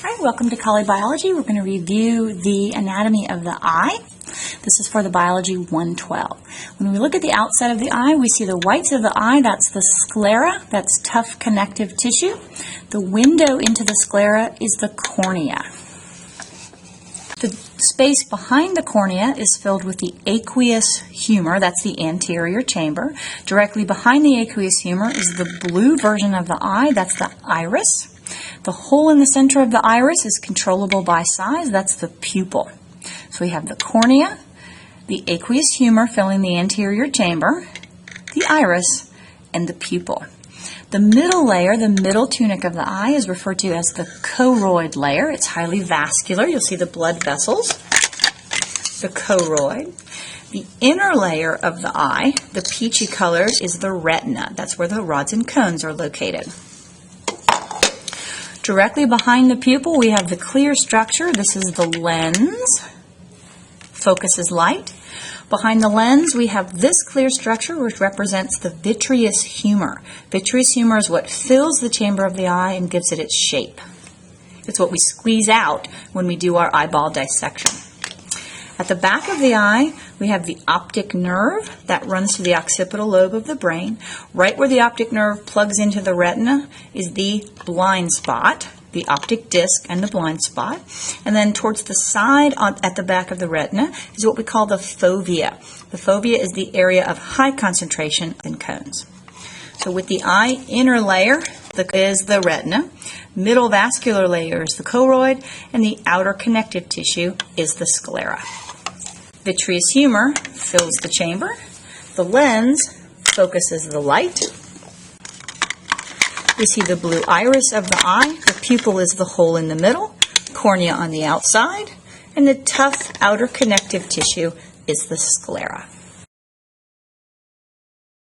Hi, welcome to Colley Biology. We're going to review the anatomy of the eye. This is for the Biology 112. When we look at the outside of the eye, we see the whites of the eye. That's the sclera. That's tough connective tissue. The window into the sclera is the cornea. The space behind the cornea is filled with the aqueous humor. That's the anterior chamber. Directly behind the aqueous humor is the blue version of the eye. That's the iris. The hole in the center of the iris is controllable by size. That's the pupil. So we have the cornea, the aqueous humor filling the anterior chamber, the iris, and the pupil. The middle layer, the middle tunic of the eye, is referred to as the choroid layer. It's highly vascular. You'll see the blood vessels, the choroid. The inner layer of the eye, the peachy color, is the retina. That's where the rods and cones are located. Directly behind the pupil, we have the clear structure. This is the lens. Focuses light. Behind the lens, we have this clear structure, which represents the vitreous humor. Vitreous humor is what fills the chamber of the eye and gives it its shape. It's what we squeeze out when we do our eyeball dissection. At the back of the eye, we have the optic nerve that runs to the occipital lobe of the brain. Right where the optic nerve plugs into the retina is the blind spot, the optic disc and the blind spot. And then towards the side at the back of the retina is what we call the fovea. The fovea is the area of high concentration in cones. So with the eye inner layer is the retina, middle vascular layer is the choroid, and the outer connective tissue is the sclera. Vitreous humor fills the chamber. The lens focuses the light. We see the blue iris of the eye. The pupil is the hole in the middle, cornea on the outside, and the tough outer connective tissue is the sclera.